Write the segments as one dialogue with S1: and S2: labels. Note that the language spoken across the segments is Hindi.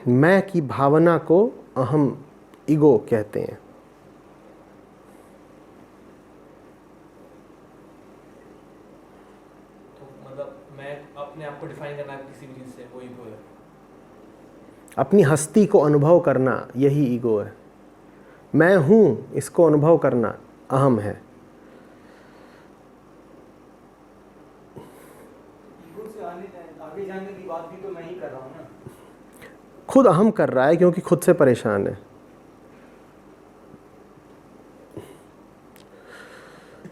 S1: मैं की भावना को अहम, ईगो कहते हैं।
S2: तो मतलब मैं अपने आप को डिफाइन करना किसी भी चीज़ से, वो ईगो है।
S1: अपनी हस्ती को अनुभव करना, यही ईगो है। मैं हूँ, इसको अनुभव करना अहम है।
S3: ईगो से आगे जाने की बात भी तो मैं ही कर रहा हूँ ना।
S1: खुद अहम कर रहा है क्योंकि खुद से परेशान है।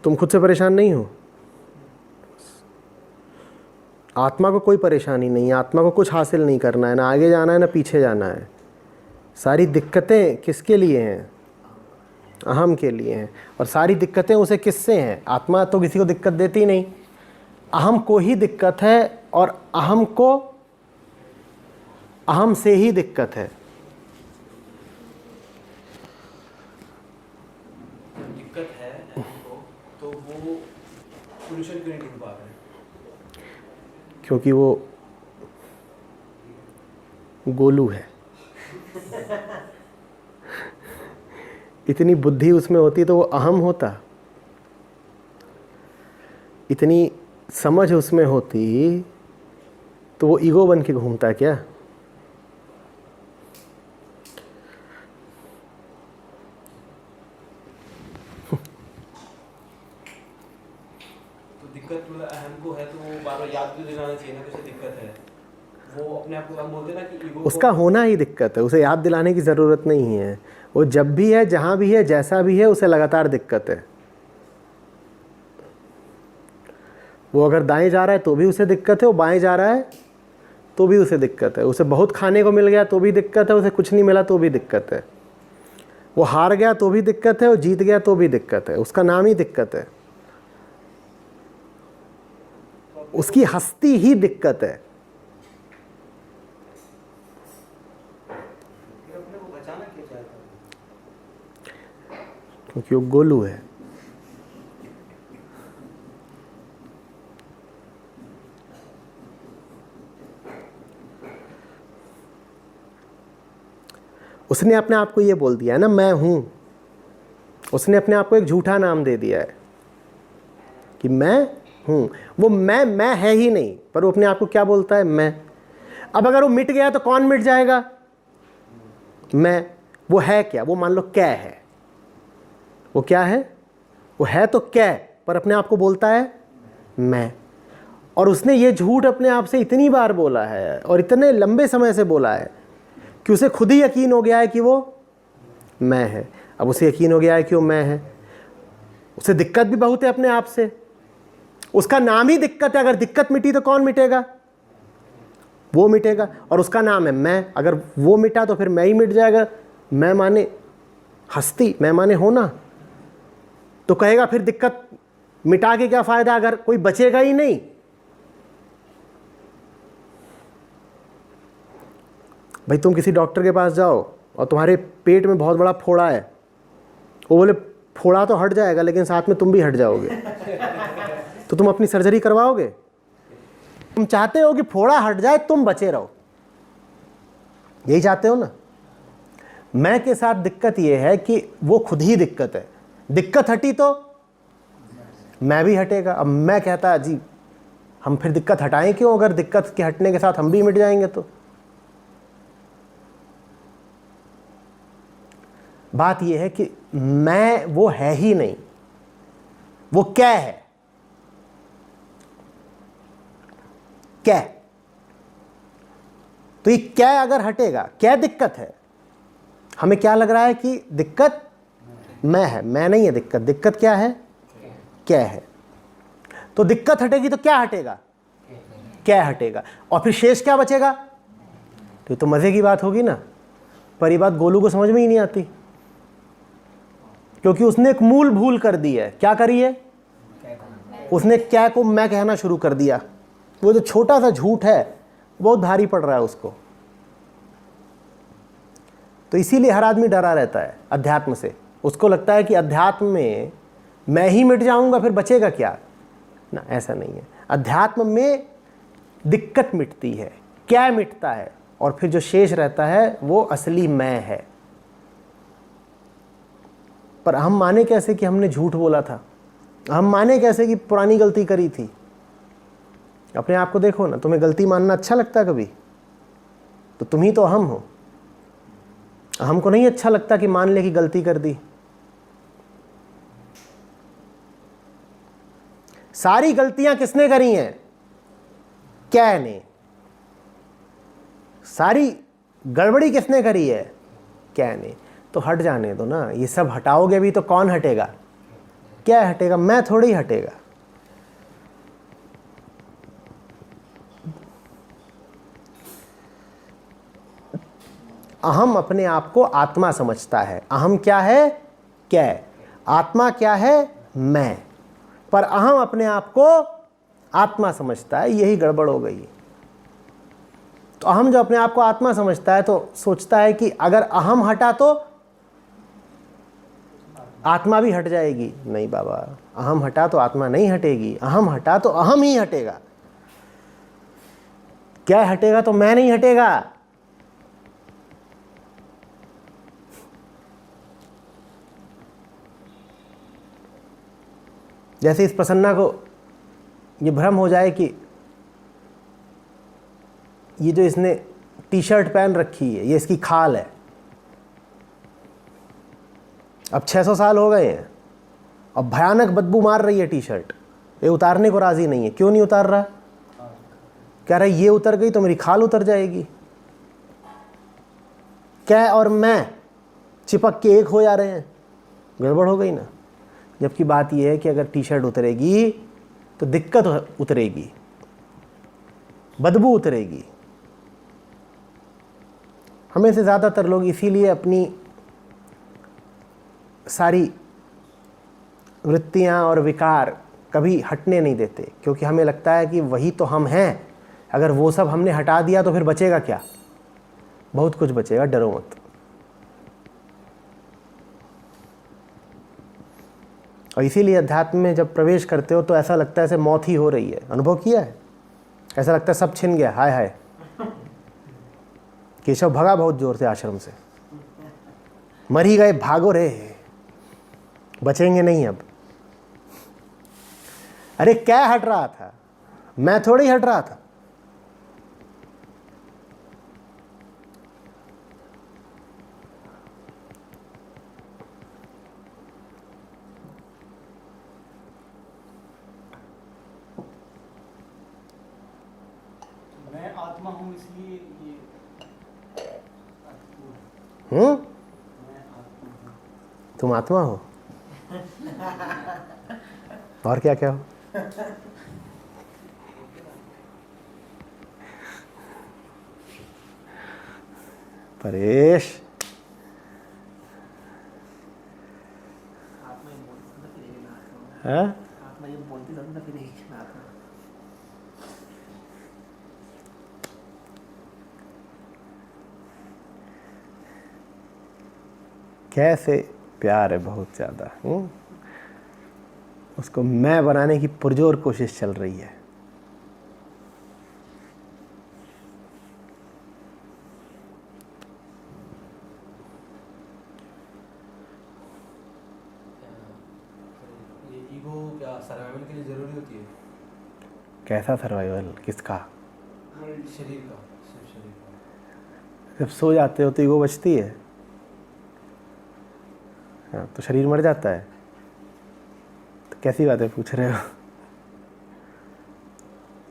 S1: तुम खुद से परेशान नहीं हो। आत्मा को कोई परेशानी नहीं है, आत्मा को कुछ हासिल नहीं करना है, ना आगे जाना है ना पीछे जाना है। सारी दिक्कतें किसके लिए हैं? अहम के लिए हैं। और सारी दिक्कतें उसे किससे हैं? आत्मा तो किसी को दिक्कत देती नहीं, अहम को ही दिक्कत है, और अहम को अहम से ही दिक्कत है।
S2: दिक्कत है को, तो वो सोल्यूशन क्यों नहीं ढूंढ पा रहे हैं?
S1: क्योंकि वो गोलू है। इतनी बुद्धि उसमें होती तो वो अहम होता, इतनी समझ उसमें होती तो वो ईगो बन के घूमता क्या?
S2: तो दिक्कत मतलब अहम को है, तो वो बार बार याद भी दिलाना चाहिए ना कि उसे दिक्कत है। वो अपने आप को हम बोलते हैं ना कि ईगो
S1: उसका होना ही दिक्कत है, उसे याद दिलाने की ज़रूरत नहीं है। वो जब भी है, जहाँ भी है, जैसा भी है, उसे लगातार दिक्कत है। वो अगर दाएं जा रहा है तो भी उसे दिक्कत है, वो बाएं जा रहा है तो भी उसे दिक्कत है। उसे बहुत खाने को मिल गया तो भी दिक्कत है, उसे कुछ नहीं मिला तो भी दिक्कत है। वो हार गया तो भी दिक्कत है, वो जीत गया तो भी दिक्कत है। उसका नाम ही दिक्कत है, उसकी हस्ती ही दिक्कत है।
S3: अपने को बचाना क्यों चाहता है?
S1: क्योंकि वो गोलू है। उसने अपने आप को ये बोल दिया है ना, मैं हूं। उसने अपने आप को एक झूठा नाम दे दिया है कि मैं हूं। वो मैं है ही नहीं, पर वो अपने आप को क्या बोलता है? मैं। अब अगर वो मिट गया तो कौन मिट जाएगा? मैं। वो है क्या? वो मान लो क्या है, वो क्या है? वो है तो क्या, पर अपने आप को बोलता है मैं। और उसने ये झूठ अपने आप से इतनी बार बोला है और इतने लंबे समय से बोला है कि उसे खुद ही यकीन हो गया है कि वो मैं है। अब उसे यकीन हो गया है कि वो मैं है। उसे दिक्कत भी बहुत है अपने आप से, उसका नाम ही दिक्कत है। अगर दिक्कत मिटी तो कौन मिटेगा? वो मिटेगा, और उसका नाम है मैं। अगर वो मिटा तो फिर मैं ही मिट जाएगा। मैं माने हस्ती, मैं माने होना। तो कहेगा फिर दिक्कत मिटा के क्या फायदा अगर कोई बचेगा ही नहीं? भाई तुम किसी डॉक्टर के पास जाओ और तुम्हारे पेट में बहुत बड़ा फोड़ा है, वो बोले फोड़ा तो हट जाएगा लेकिन साथ में तुम भी हट जाओगे, तो तुम अपनी सर्जरी करवाओगे? तुम चाहते हो कि फोड़ा हट जाए, तुम बचे रहो, यही चाहते हो ना? मैं के साथ दिक्कत यह है कि वो खुद ही दिक्कत है। दिक्कत हटी तो मैं भी हटेगा। अब मैं कहता है जी हम फिर दिक्कत हटाएं क्यों, अगर दिक्कत के हटने के साथ हम भी मिट जाएंगे तो। बात यह है कि मैं वो है ही नहीं, वो क्या है? क्या? तो ये क्या अगर हटेगा, क्या दिक्कत है? हमें क्या लग रहा है कि दिक्कत मैं है, मैं नहीं है दिक्कत। दिक्कत क्या है? क्या है। तो दिक्कत हटेगी तो क्या हटेगा? क्या हटेगा, और फिर शेष क्या बचेगा? तो ये तो मजे की बात होगी ना। पर ये बात गोलू को समझ में ही नहीं आती, क्योंकि उसने एक मूल भूल कर दी है। क्या करी है? उसने क्या को मैं कहना शुरू कर दिया। वो जो छोटा सा झूठ है बहुत भारी पड़ रहा है उसको। तो इसीलिए हर आदमी डरा रहता है अध्यात्म से। उसको लगता है कि अध्यात्म में मैं ही मिट जाऊंगा, फिर बचेगा क्या? ना, ऐसा नहीं है। अध्यात्म में दिक्कत मिटती है, क्या मिटता है? और फिर जो शेष रहता है वो असली मैं है। पर हम माने कैसे कि हमने झूठ बोला था? हम माने कैसे कि पुरानी गलती करी थी? अपने आप को देखो ना, तुम्हें गलती मानना अच्छा लगता है कभी? तो तुम ही तो अहम हो। हमको नहीं अच्छा लगता कि मान ले कि गलती कर दी। सारी गलतियां किसने करी हैं? क्या ने? सारी गड़बड़ी किसने करी है? क्या ने? तो हट जाने दो ना, ये सब हटाओगे भी तो कौन हटेगा? क्या हटेगा? मैं थोड़ी हटेगा। अहम अपने आप को आत्मा समझता है। अहम क्या है? क्या है? आत्मा क्या है? मैं। पर अहम अपने आप को आत्मा समझता है, यही गड़बड़ हो गई। तो अहम जो अपने आप को आत्मा समझता है तो सोचता है कि अगर अहम हटा तो आत्मा भी हट जाएगी। नहीं बाबा, अहम हटा तो आत्मा नहीं हटेगी, अहम हटा तो अहम ही हटेगा। क्या हटेगा? तो मैं नहीं हटेगा। जैसे इस प्रसन्ना को ये भ्रम हो जाए कि ये जो इसने टी शर्ट पहन रखी है ये इसकी खाल है। अब 600 साल हो गए हैं, अब भयानक बदबू मार रही है टी शर्ट, ये उतारने को राजी नहीं है। क्यों नहीं उतार रहा? कह रहा है ये उतर गई तो मेरी खाल उतर जाएगी। क्या और मैं चिपक के एक हो जा रहे हैं, गड़बड़ हो गई ना। जबकि बात यह है कि अगर टी शर्ट उतरेगी तो दिक्कत उतरेगी, बदबू उतरेगी। हमें से ज़्यादातर लोग इसीलिए अपनी सारी वृत्तियाँ और विकार कभी हटने नहीं देते, क्योंकि हमें लगता है कि वही तो हम हैं। अगर वो सब हमने हटा दिया तो फिर बचेगा क्या? बहुत कुछ बचेगा, डरो मत। और इसीलिए अध्यात्म में जब प्रवेश करते हो तो ऐसा लगता है जैसे मौत ही हो रही है। अनुभव किया है? ऐसा लगता है सब छिन गया, हाय हाय। केशव भगा बहुत जोर से आश्रम से, मर ही गए, भागो रे, बचेंगे नहीं अब। अरे क्या हट रहा था? मैं थोड़ी हट रहा था।
S3: मैं आत्मा हूँ इसलिए ये
S1: हम्म?
S3: मैं आत्मा हूँ।
S1: तुम आत्मा हो और क्या क्या हो? परेश, हाँ? कैसे प्यार है बहुत ज़्यादा। उसको मैं बनाने की पुरजोर कोशिश चल रही है।
S2: ये ईगो क्या सर्वाइवल के लिए ज़रूरी होती है?
S1: कैसा सर्वाइवल? किसका?
S2: शरीर का, सिर्फ शरीर का।
S1: जब सो जाते हो तो ईगो बचती है। हाँ, तो शरीर मर जाता है। तो कैसी बातें पूछ रहे हो?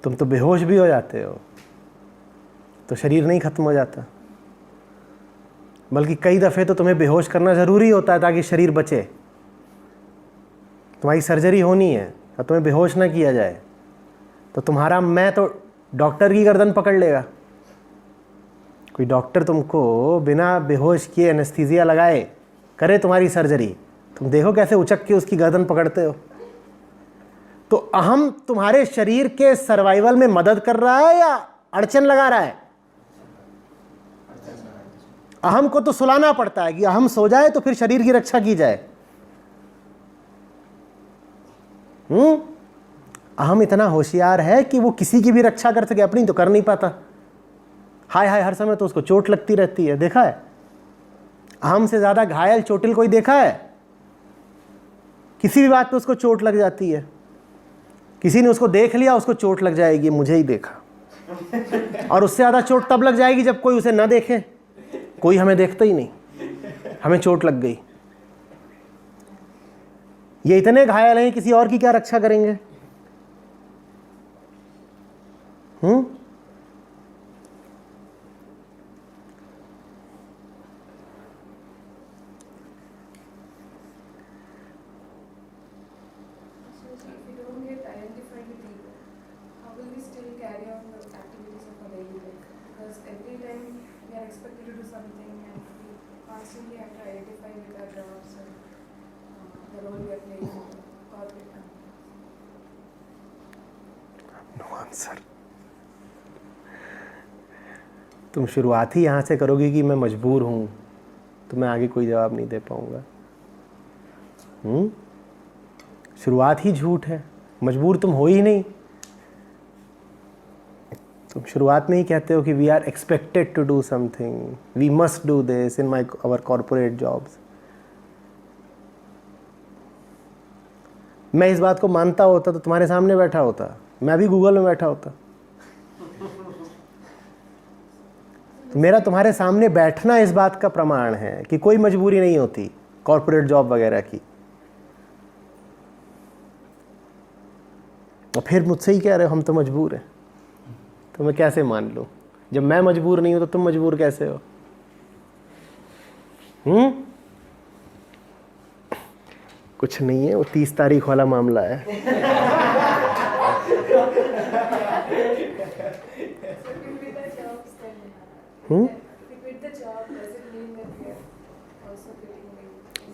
S1: तुम तो बेहोश भी हो जाते हो तो शरीर नहीं खत्म हो जाता, बल्कि कई दफ़े तो तुम्हें बेहोश करना ज़रूरी होता है ताकि शरीर बचे। तुम्हारी सर्जरी होनी है और तुम्हें बेहोश ना किया जाए तो तुम्हारा मैं तो डॉक्टर की गर्दन पकड़ लेगा। कोई डॉक्टर तुमको बिना बेहोश किए एनेस्थीसिया लगाए करे तुम्हारी सर्जरी, तुम देखो कैसे उचक के उसकी गर्दन पकड़ते हो। तो अहम तुम्हारे शरीर के सर्वाइवल में मदद कर रहा है या अड़चन लगा रहा है? अहम को तो सुलाना पड़ता है कि अहम सो जाए तो फिर शरीर की रक्षा की जाए। अहम इतना होशियार है कि वो किसी की भी रक्षा कर सके, अपनी तो कर नहीं पाता। हाय हाय हर समय तो उसको चोट लगती रहती है, देखा है? अहम से ज़्यादा घायल चोटिल कोई देखा है? किसी भी बात पे उसको चोट लग जाती है। किसी ने उसको देख लिया, उसको चोट लग जाएगी, मुझे ही देखा। और उससे ज़्यादा चोट तब लग जाएगी जब कोई उसे ना देखे। कोई हमें देखता ही नहीं, हमें चोट लग गई। ये इतने घायल हैं, किसी और की क्या रक्षा करेंगे?
S4: So if we don't get identified with ego, how will we still carry on the activities of our daily life? Because every time we are expected to do something and we constantly have to identify with our jobs and the role we are playing in the corporate company.
S1: No answer. तुम शुरुआत ही यहाँ से करोगे कि मैं मजबूर हूँ, तो मैं आगे कोई जवाब नहीं दे पाऊँगा। शुरुआत ही झूठ है। मजबूर तुम हो ही नहीं। तुम शुरुआत में ही कहते हो कि we are expected to do something, we must do this in our corporate jobs. मैं इस बात को मानता होता तो तुम्हारे सामने बैठा होता, मैं भी गूगल में बैठा होता। मेरा तुम्हारे सामने बैठना इस बात का प्रमाण है कि कोई मजबूरी नहीं होती कॉर्पोरेट जॉब वगैरह की। और फिर मुझसे ही कह रहे हो हम तो मजबूर हैं, तो मैं कैसे मान लूं? जब मैं मजबूर नहीं हूं तो तुम मजबूर कैसे हो? कुछ नहीं है, वो 30 तारीख वाला मामला है।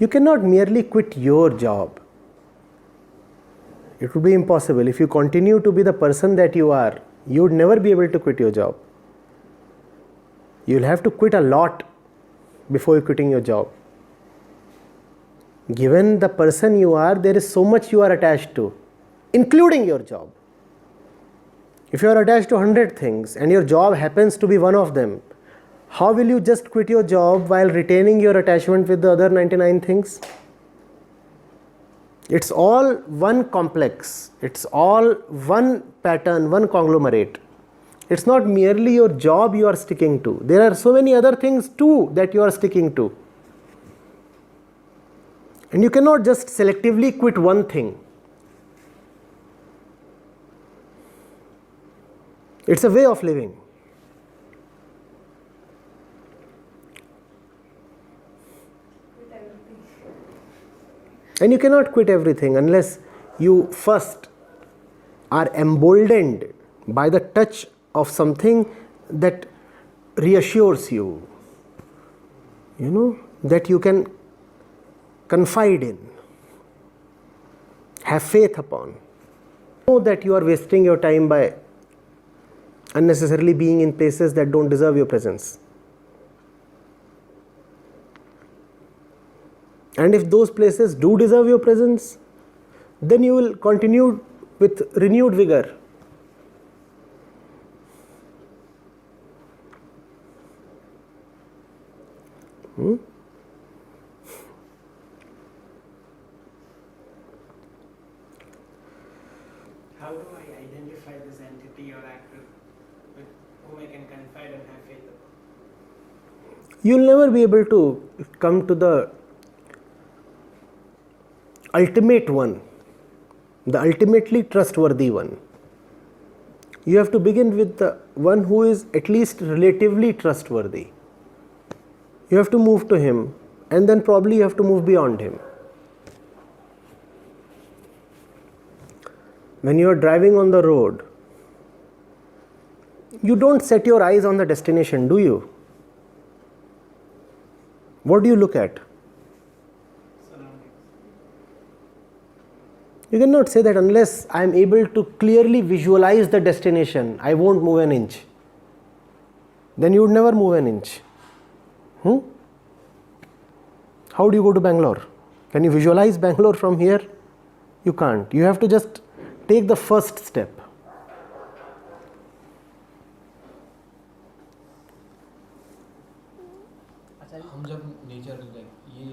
S1: You cannot merely quit your job. It would be impossible. If you continue to be the person that you are, you would never be able to quit your job. You'll have to quit a lot before quitting your job. Given the person you are, there is so much you are attached to, including your job. If you are attached to 100 things and your job happens to be one of them, how will you just quit your job while retaining your attachment with the other 99 things? It's all one complex. It's all one pattern, one conglomerate. It's not merely your job you are sticking to. There are so many other things too that you are sticking to. And you cannot just selectively quit one thing. It's a way of living. And you cannot quit everything unless you first are emboldened by the touch of something that reassures you, that you can confide in, have faith upon. Know that you are wasting your time by unnecessarily being in places that don't deserve your presence. And if those places do deserve your presence, then you will continue with renewed vigor.
S5: How do I identify this entity or actor with whom I can confide and have faith upon?
S1: You'll never be able to come to the ultimate one, the ultimately trustworthy one. You have to begin with the one who is at least relatively trustworthy. You have to move to him, and then probably you have to move beyond him. When you are driving on the road, you don't set your eyes on the destination, do you? What do you look at? You cannot say that unless I am able to clearly visualize the destination, I won't move an inch. Then you would never move an inch. How do you go to Bangalore? Can you visualize Bangalore from here? You can't. You have to just take the first step.
S2: हम जब नेचर ये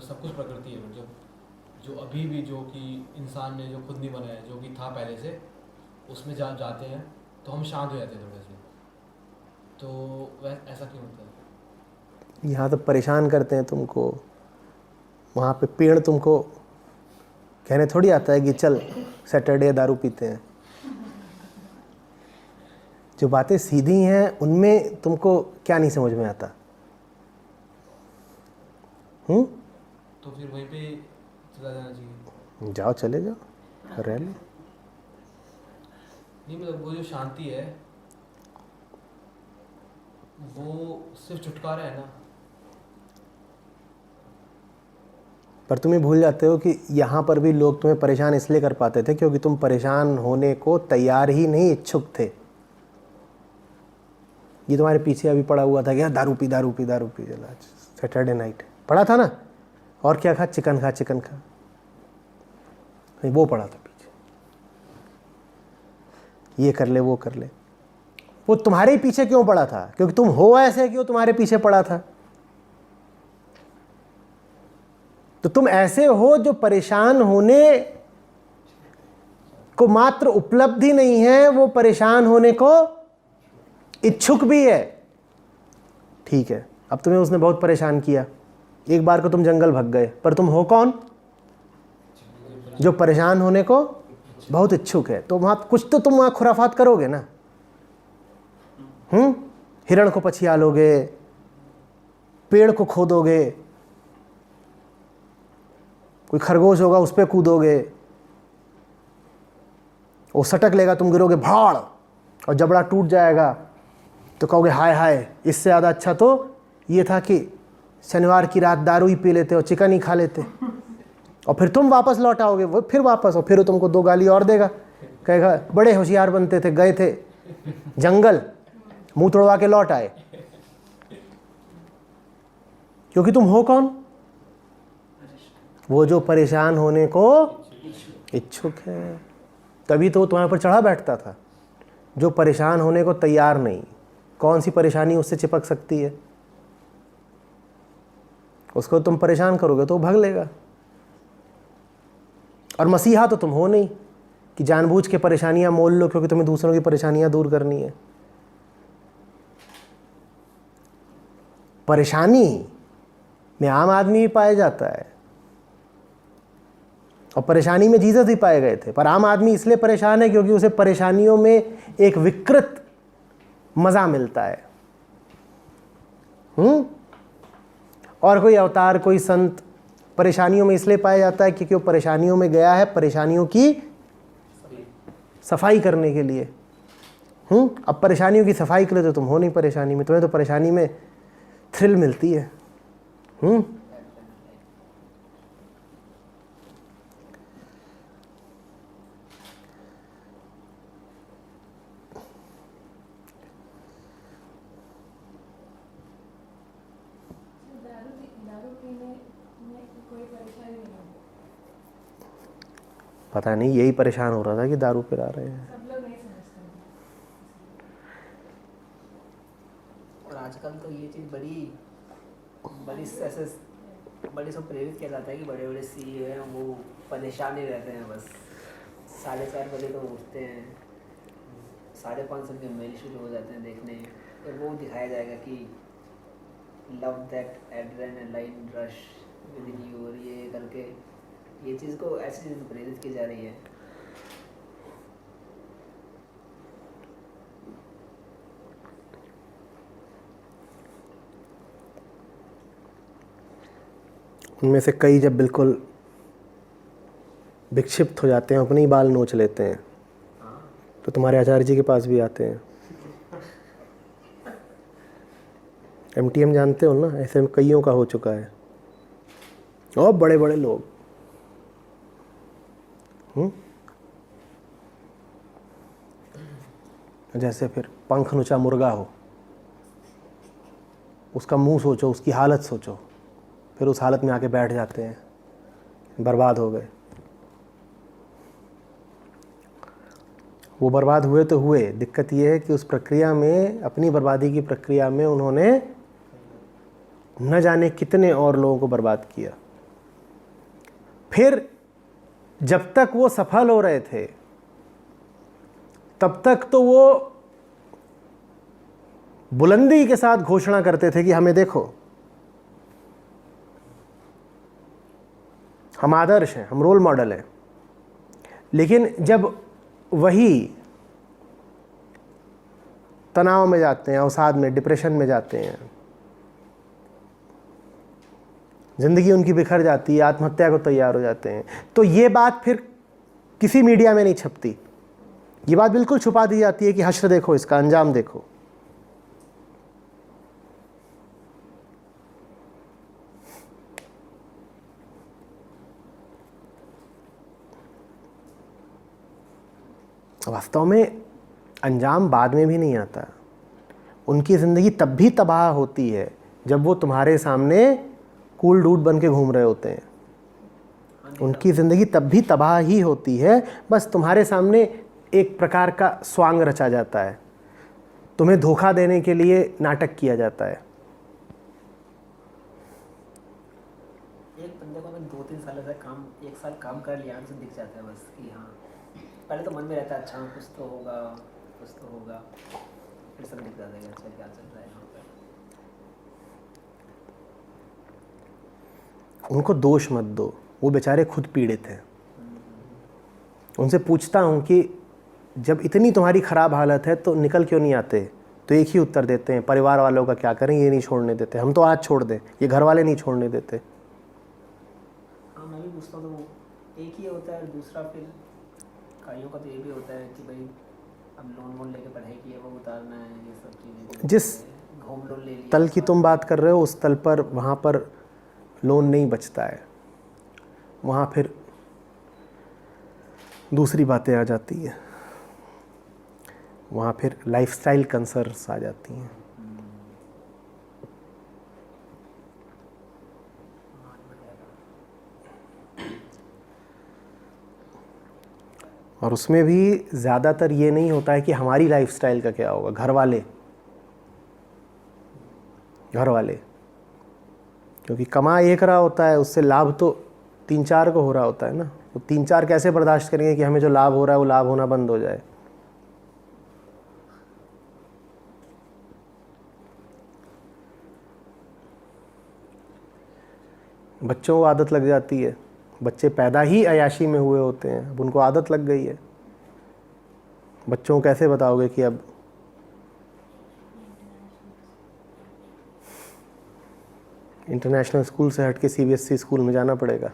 S2: सब कुछ प्रकृति है, जब जो अभी भी जो कि इंसान ने जो खुद नहीं बनाया, जो कि था पहले से, उसमें जाते हैं तो हम शांत हो जाते हैं थोड़े से। तो वह ऐसा क्यों होता है?
S1: यहाँ तो परेशान करते हैं तुमको, वहाँ पे पेड़ तुमको कहने थोड़ी आता है कि चल सैटरडे दारू पीते हैं। जो बातें सीधी हैं उनमें तुमको क्या नहीं समझ में आता?
S2: तो फिर वहीं पे चला जाना चाहिए।
S1: जाओ, चले जाओ, रह लो।
S2: नहीं मतलब वो जो शांति है वो सिर्फ छुटकारा है ना।
S1: पर तुम ये भूल जाते हो कि यहाँ पर भी लोग तुम्हें परेशान इसलिए कर पाते थे क्योंकि तुम परेशान होने को तैयार ही नहीं, इच्छुक थे। ये तुम्हारे पीछे अभी पड़ा हुआ था कि यार दारू पी दारू पी दारू पी, चला सैटरडे नाइट पड़ा था ना, और क्या खा, चिकन खा चिकन खा, नहीं वो पड़ा था पीछे, ये कर ले वो कर ले। वो तुम्हारे ही पीछे क्यों पड़ा था? क्योंकि तुम हो ऐसे कि वो तुम्हारे पीछे पड़ा था। तो तुम ऐसे हो जो परेशान होने को मात्र उपलब्धि नहीं है, वो परेशान होने को इच्छुक भी है। ठीक है, अब तुम्हें उसने बहुत परेशान किया, एक बार को तुम जंगल भाग गए, पर तुम हो कौन? जो परेशान होने को बहुत इच्छुक है। तो वहां कुछ तो तुम वहां खुराफात करोगे ना। हिरण को पछियालोगे, पेड़ को खोदोगे, कोई खरगोश होगा उस पर कूदोगे, वो सटक लेगा, तुम गिरोगे भाड़ और जबड़ा टूट जाएगा, तो कहोगे हाय हाय, इससे ज़्यादा अच्छा तो ये था कि शनिवार की रात दारू ही पी लेते और चिकन ही खा लेते। और फिर तुम वापस लौट आओगे, वो फिर वापस, और फिर वो तुमको 2 गाली और देगा, कहेगा बड़े होशियार बनते थे, गए थे जंगल, मुंह तोड़वा के लौट आए। क्योंकि तुम हो कौन? वो जो परेशान होने को इच्छुक है। तभी तो तुम्हारे पर चढ़ा बैठता था। जो परेशान होने को तैयार नहीं, कौन सी परेशानी उससे चिपक सकती है? उसको तुम परेशान करोगे तो वो भाग लेगा। और मसीहा तो तुम हो नहीं कि जानबूझ के परेशानियां मोल लो क्योंकि तुम्हें दूसरों की परेशानियां दूर करनी है। परेशानी में आम आदमी भी पाया जाता है, और परेशानी में जीसस ही पाए गए थे। पर आम आदमी इसलिए परेशान है क्योंकि उसे परेशानियों में एक विकृत मज़ा मिलता है। और कोई अवतार, कोई संत परेशानियों में इसलिए पाया जाता है क्योंकि वो परेशानियों में गया है परेशानियों की सफाई करने के लिए। अब परेशानियों की सफाई के लिए तो तुम हो नहीं परेशानी में, तुम्हें तो परेशानी में थ्रिल मिलती है।
S4: दारू पीने में कोई परेशानी नहीं है।
S1: पता नहीं, यही परेशान हो रहा था कि दारू पिला रहे हैं।
S4: सब लोग नहीं समझते हैं।
S5: और आजकल तो ये चीज़ बड़ी ऐसे बड़ी सब प्रेरित किया जाता है कि बड़े बड़े सीए हैं वो परेशान ही रहते हैं। बस 4:30 बजे तो उठते हैं, 5:30 से मेल शुरू हो जाते हैं देखने, तो वो दिखाया जाएगा कि love that adrenaline rush with in you, और ये करके ये चीज़ को ऐसी चीज़ प्रेरित की जा रही है।
S1: उनमें से कई जब बिल्कुल विक्षिप्त हो जाते हैं, अपने ही बाल नोच लेते हैं, तो तुम्हारे आचार्य जी के पास भी आते हैं। MTM जानते हो ना, ऐसे में कईयों का हो चुका है। और बड़े बड़े लोग जैसे फिर पंख नुचा मुर्गा हो, उसका मुंह सोचो, उसकी हालत सोचो, फिर उस हालत में आके बैठ जाते हैं, बर्बाद हो गए। वो बर्बाद हुए तो हुए, दिक्कत ये है कि उस प्रक्रिया में, अपनी बर्बादी की प्रक्रिया में उन्होंने न जाने कितने और लोगों को बर्बाद किया। फिर जब तक वो सफल हो रहे थे तब तक तो वो बुलंदी के साथ घोषणा करते थे कि हमें देखो, हम आदर्श हैं, हम रोल मॉडल हैं। लेकिन जब वही तनाव में जाते हैं, अवसाद में, डिप्रेशन में जाते हैं, ज़िंदगी उनकी बिखर जाती है, आत्महत्या को तैयार हो जाते हैं, तो ये बात फिर किसी मीडिया में नहीं छपती। ये बात बिल्कुल छुपा दी जाती है कि हश्र देखो, इसका अंजाम देखो। वास्तव में अंजाम बाद में भी नहीं आता। उनकी ज़िंदगी तब भी तबाह होती है जब वो तुम्हारे सामने कूल डूड बन के घूम रहे होते हैं। उनकी ज़िंदगी तब भी तबाह ही होती है, बस तुम्हारे सामने एक प्रकार का स्वांग रचा जाता है, तुम्हें धोखा देने के लिए नाटक किया जाता है।
S5: एक बंदे को मैं 2-3 साल ऐसा काम, 1 साल काम कर लिया तो दिख जाता है बस कि हाँ, पहले तो मन में रहता है अच्छा कुछ तो होगा, कुछ तो होगा, फिर सब दिख जाता है कि अच्छा क्या चल रहा है यहाँ पर।
S1: उनको दोष मत दो, वो बेचारे खुद पीड़ित हैं। उनसे पूछता हूँ कि जब इतनी तुम्हारी ख़राब हालत है तो निकल क्यों नहीं आते, तो एक ही उत्तर देते हैं, परिवार वालों का क्या करें, ये नहीं छोड़ने देते। हम तो आज छोड़ दें, ये घर वाले नहीं छोड़ने देते।
S5: हाँ मैं भी पूछता हूँ तो एक ही होता है, दूसरा फिर काइयों का तो ये भी होता है कि भाई अब लोन वोन लेके पढ़ाई की है वो उतारना है, ये सब चीज़ें।
S1: जिस
S5: होम लोन ले लिया,
S1: तल की तुम बात कर रहे हो उस तल पर वहाँ पर लोन नहीं बचता है, वहाँ फिर दूसरी बातें आ जाती हैं, वहाँ फिर लाइफस्टाइल कंसर्न्स आ जाती हैं। और उसमें भी ज़्यादातर ये नहीं होता है कि हमारी लाइफस्टाइल का क्या होगा, घर वाले क्योंकि कमा एक रहा होता है, उससे लाभ तो 3-4 को हो रहा होता है ना। तो 3-4 कैसे बर्दाश्त करेंगे कि हमें जो लाभ हो रहा है वो लाभ होना बंद हो जाए। बच्चों को आदत लग जाती है, बच्चे पैदा ही अयाशी में हुए होते हैं, अब उनको आदत लग गई है। बच्चों को कैसे बताओगे कि अब इंटरनेशनल स्कूल से हट के CBSE स्कूल में जाना पड़ेगा।